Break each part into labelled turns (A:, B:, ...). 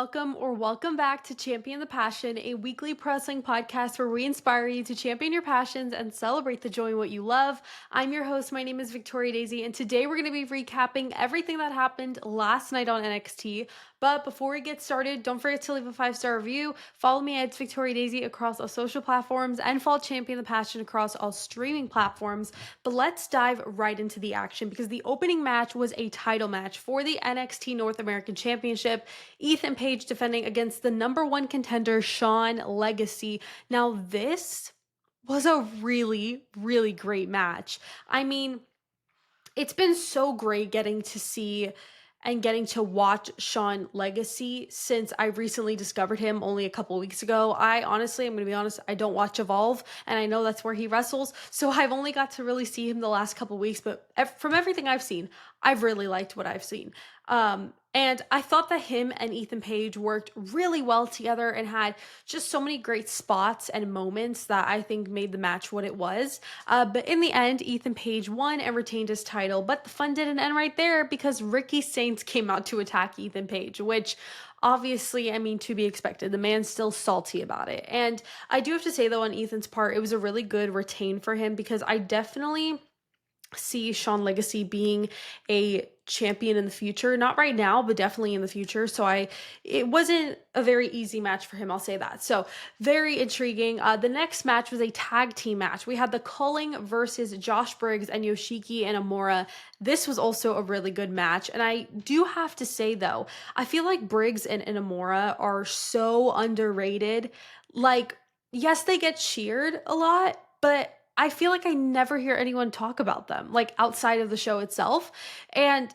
A: welcome back to Champion the Passion, a weekly pro wrestling podcast where we inspire you to champion your passions and celebrate the joy in what you love. I'm your host. My name is Victoria Daisy, and today we're going to be recapping everything that happened last night on NXT. But before we get started, don't forget to leave a 5-star review. Follow me at Victoria Daisy across all social platforms and follow Champion the Passion across all streaming platforms. But let's dive right into the action because the opening match was a title match for the NXT North American Championship. Ethan Page defending against the number one contender, Sean Legacy. Now, this was a really, really great match. I mean, it's been so great getting to see and getting to watch Sean Legacy since I recently discovered him only a couple weeks ago. I'm going to be honest, I don't watch Evolve, and I know that's where he wrestles, so I've only got to really see him the last couple weeks, but from everything I've seen, I've really liked what I've seen. And I thought that him and Ethan Page worked really well together and had just so many great spots and moments that I think made the match what it was. But in the end, Ethan Page won and retained his title. But the fun didn't end right there because Ricky Saints came out to attack Ethan Page, which obviously, I mean, to be expected. The man's still salty about it. And I do have to say, though, on Ethan's part, it was a really good retain for him because I definitely see Sean Legacy being a champion in the future. Not right now, but definitely in the future. So it wasn't a very easy match for him, I'll say that. So very intriguing. The next match was a tag team match. We had the Culling versus Josh Briggs and Yoshiki and Amora. This was also a really good match. And I do have to say, though, I feel like Briggs and Amora are so underrated. Like, yes, they get cheered a lot, but I feel like I never hear anyone talk about them, like outside of the show itself. And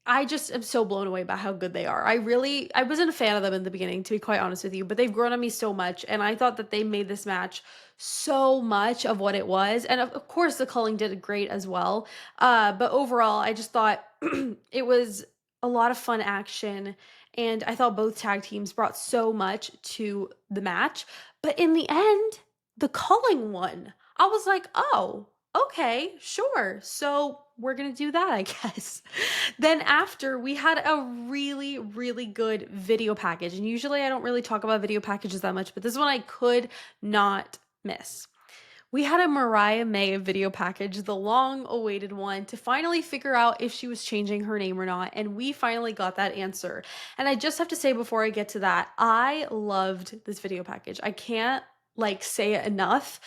A: I just am so blown away by how good they are. I wasn't a fan of them in the beginning, to be quite honest with you, but they've grown on me so much. And I thought that they made this match so much of what it was. And of course, the Culling did great as well. But overall, I just thought it was a lot of fun action. And I thought both tag teams brought so much to the match. But in the end, the Culling won. I was like, oh, okay, sure. So we're going to do that, I guess. Then after, we had a really, really good video package. And usually I don't really talk about video packages that much, but this one I could not miss. We had a Mariah May video package, the long-awaited one, to finally figure out if she was changing her name or not, and we finally got that answer. And I just have to say before I get to that, I loved this video package. I can't, say it enough.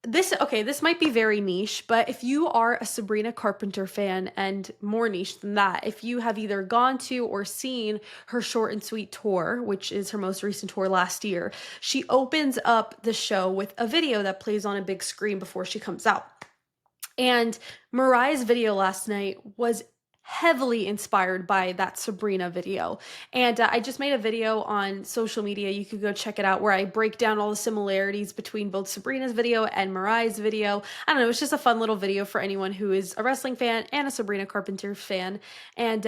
A: This might be very niche, but if you are a Sabrina Carpenter fan, and more niche than that, if you have either gone to or seen her Short and Sweet tour, which is her most recent tour last year, she opens up the show with a video that plays on a big screen before she comes out. And Mariah's video last night was heavily inspired by that Sabrina video. And I just made a video on social media. You could go check it out where I break down all the similarities between both Sabrina's video and Mariah's video. I don't know, it's just a fun little video for anyone who is a wrestling fan and a Sabrina Carpenter fan. And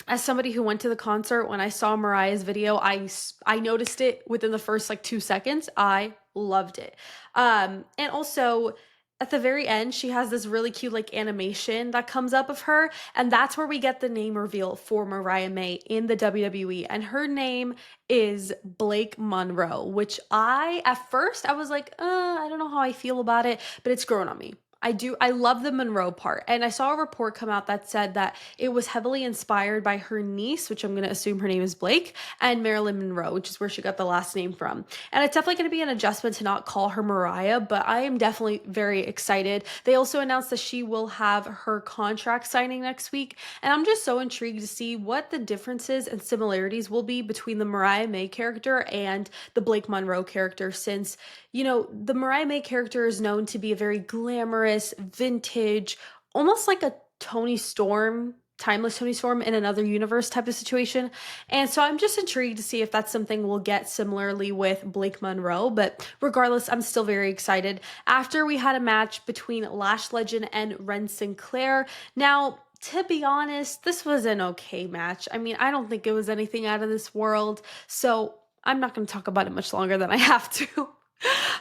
A: as somebody who went to the concert, when I saw Mariah's video, I noticed it within the first 2 seconds. I loved it. And also, at the very end, she has this really cute animation that comes up of her, and that's where we get the name reveal for Mariah May in the WWE, and her name is Blake Monroe, which at first I was like, I don't know how I feel about it, but it's grown on me. I love the Monroe part. And I saw a report come out that said that it was heavily inspired by her niece, which I'm going to assume her name is Blake, and Marilyn Monroe, which is where she got the last name from. And it's definitely going to be an adjustment to not call her Mariah, but I am definitely very excited. They also announced that she will have her contract signing next week. And I'm just so intrigued to see what the differences and similarities will be between the Mariah May character and the Blake Monroe character, since, the Mariah May character is known to be a very glamorous, vintage, almost like a Toni Storm, timeless Toni Storm in another universe type of situation. And so I'm just intrigued to see if that's something we'll get similarly with Blake Monroe. But regardless, I'm still very excited. After, we had a match between Lash Legend and Ren Sinclair. Now, to be honest, this was an okay match. I mean, I don't think it was anything out of this world. So I'm not going to talk about it much longer than I have to.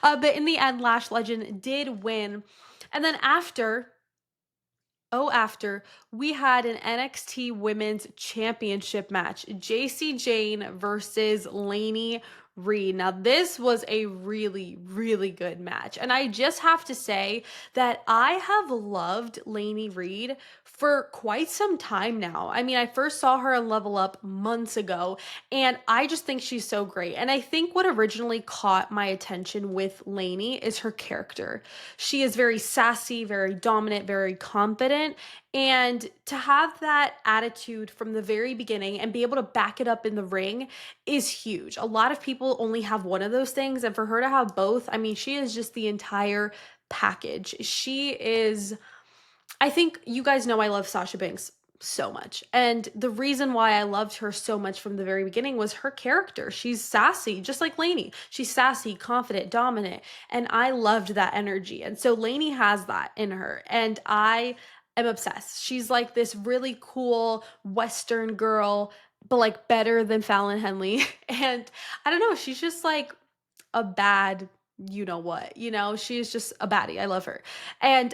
A: But in the end, Lash Legend did win. And then after, Oh, after we had an NXT Women's Championship match, JC Jane versus Lainey Reed. Now, this was a really, really good match. And I just have to say that I have loved Lainey Reed for quite some time now. I mean, I first saw her on Level Up months ago, and I just think she's so great. And I think what originally caught my attention with Lainey is her character. She is very sassy, very dominant, very confident. And to have that attitude from the very beginning and be able to back it up in the ring is huge. A lot of people only have one of those things. And for her to have both, I mean, she is just the entire package. She is, I think you guys know I love Sasha Banks so much. And the reason why I loved her so much from the very beginning was her character. She's sassy, just like Lainey. She's sassy, confident, dominant. And I loved that energy. And so Lainey has that in her. And I am obsessed. She's like this really cool Western girl, but like better than Fallon Henley. And I don't know, she's just like a bad, you know what, she's just a baddie. I love her. And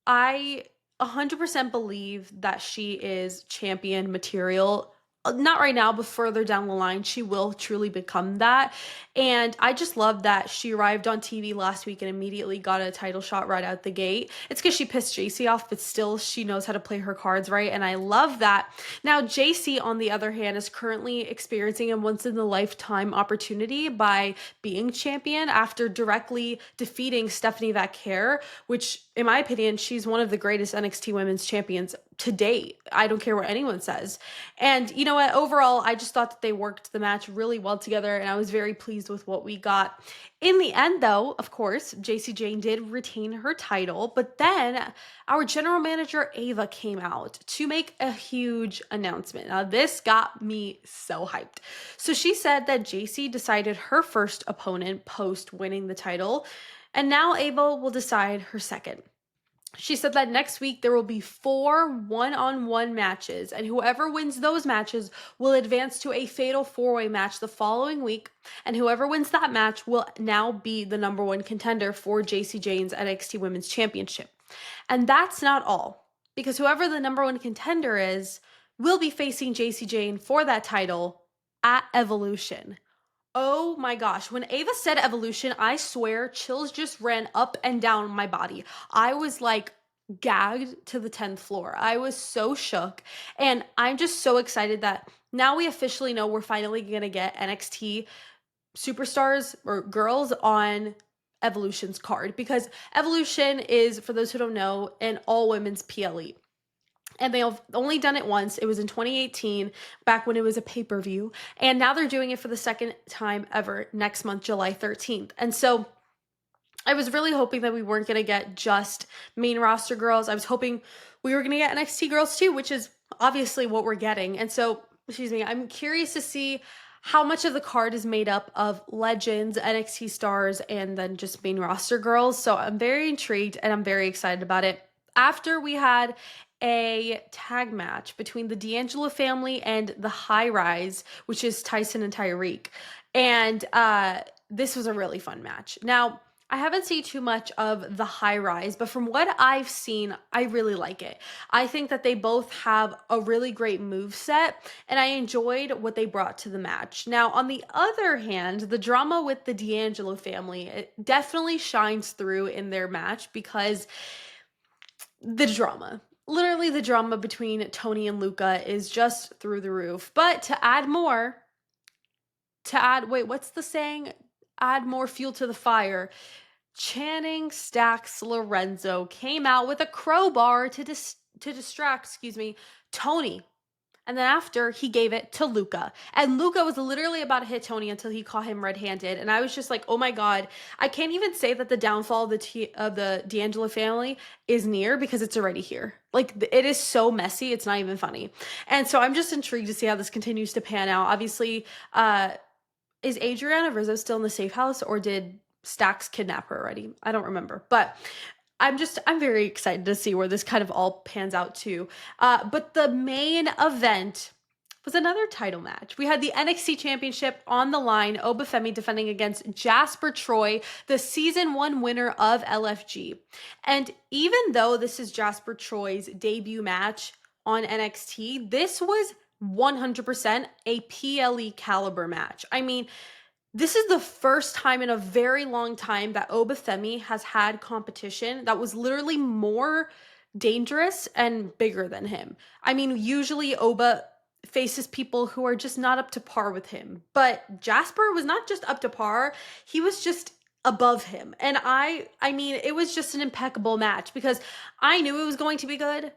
A: I 100% believe that she is champion material. Not right now, but further down the line, she will truly become that. And I just love that she arrived on TV last week and immediately got a title shot right out the gate. It's because she pissed JC off, but still she knows how to play her cards right. And I love that. Now, JC, on the other hand, is currently experiencing a once in a lifetime opportunity by being champion after directly defeating Stephanie Vaquer, which, in my opinion, she's one of the greatest NXT women's champions to date. I don't care what anyone says. And you know what? Overall, I just thought that they worked the match really well together, and I was very pleased with what we got. In the end, though, of course, JC Jane did retain her title, but then our general manager, Ava, came out to make a huge announcement. Now, this got me so hyped. So she said that JC decided her first opponent post winning the title, and now Ava will decide her second. She said that next week there will be 4 one-on-one matches, and whoever wins those matches will advance to a fatal 4-way match the following week. And whoever wins that match will now be the number one contender for JC Jane's NXT Women's Championship. And that's not all, because whoever the number one contender is will be facing JC Jane for that title at Evolution. Oh my gosh. When Ava said Evolution, I swear chills just ran up and down my body. I was like gagged to the 10th floor. I was so shook. And I'm just so excited that now we officially know we're finally going to get NXT superstars or girls on Evolution's card, because Evolution is, for those who don't know, an all women's PLE, and they've only done it once. It was in 2018, back when it was a pay-per-view, and now they're doing it for the second time ever next month, July 13th. And so I was really hoping that we weren't going to get just main roster girls. I was hoping we were going to get NXT girls too, which is obviously what we're getting. And so, excuse me, I'm curious to see how much of the card is made up of legends, NXT stars, and then just main roster girls. So I'm very intrigued and I'm very excited about it. After we had a tag match between the D'Angelo family and the High Rise, which is Tyson and Tyreek. And this was a really fun match. Now, I haven't seen too much of the High Rise, but from what I've seen, I really like it. I think that they both have a really great move set, and I enjoyed what they brought to the match. Now, on the other hand, the drama with the D'Angelo family, it definitely shines through in their match, because the drama, literally the drama between Tony and Luca, is just through the roof. But wait, what's the saying? Add more fuel to the fire. Channing Stacks Lorenzo came out with a crowbar to distract, Tony. And then after, he gave it to Luca. And Luca was literally about to hit Tony until he caught him red-handed. And I was just like, oh my God. I can't even say that the downfall of the D'Angelo family is near, because it's already here. Like, it is so messy, it's not even funny. And so I'm just intrigued to see how this continues to pan out. Obviously, is Adriana Rizzo still in the safe house, or did Stacks kidnap her already? I don't remember. But I'm very excited to see where this kind of all pans out to. But the main event was another title match. We had the NXT Championship on the line, Oba Femi defending against Jasper Troy, the season 1 winner of LFG. And even though this is Jasper Troy's debut match on NXT, this was 100% a PLE caliber match. I mean, this is the first time in a very long time that Obafemi has had competition that was literally more dangerous and bigger than him. I mean, usually Oba faces people who are just not up to par with him, but Jasper was not just up to par, he was just above him. And I mean, it was just an impeccable match because I knew it was going to be good,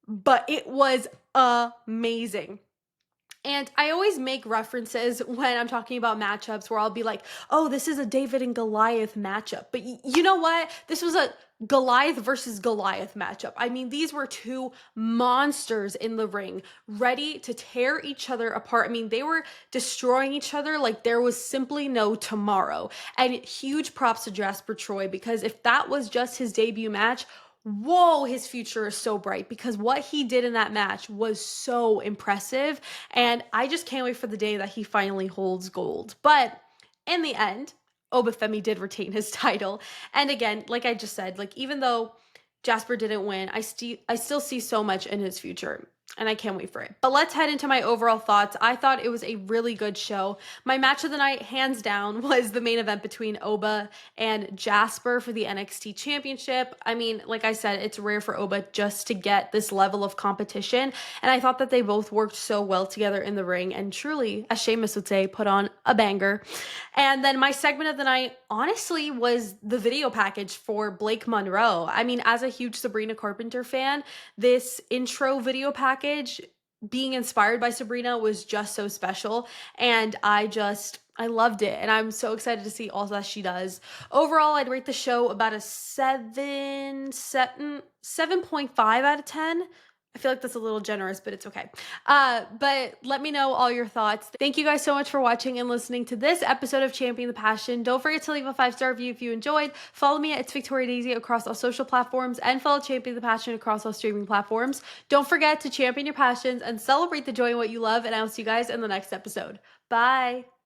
A: but it was amazing. And I always make references when I'm talking about matchups where I'll be like, oh, this is a David and Goliath matchup. But you know what? This was a Goliath versus Goliath matchup. I mean, these were two monsters in the ring, ready to tear each other apart. I mean, they were destroying each other like there was simply no tomorrow. And huge props to Jasper Troy because if that was just his debut match, whoa, his future is so bright because what he did in that match was so impressive. And I just can't wait for the day that he finally holds gold. But in the end, Obafemi did retain his title. And again, like I just said, like even though Jasper didn't win, I still see so much in his future. And I can't wait for it. But let's head into my overall thoughts. I thought it was a really good show. My match of the night, hands down, was the main event between Oba and Jasper for the NXT Championship. I mean, like I said, it's rare for Oba just to get this level of competition. And I thought that they both worked so well together in the ring and truly, as Sheamus would say, put on a banger. And then my segment of the night, honestly, was the video package for Blake Monroe. I mean, as a huge Sabrina Carpenter fan, this intro video package being inspired by Sabrina was just so special. And I loved it. And I'm so excited to see all that she does. Overall, I'd rate the show about a 7.5 out of 10. I feel like that's a little generous, but it's okay. But let me know all your thoughts. Thank you guys so much for watching and listening to this episode of Champion the Passion. Don't forget to leave a 5-star review if you enjoyed. Follow me at It's Victoria Daisy across all social platforms and follow Champion the Passion across all streaming platforms. Don't forget to champion your passions and celebrate the joy in what you love. And I'll see you guys in the next episode. Bye.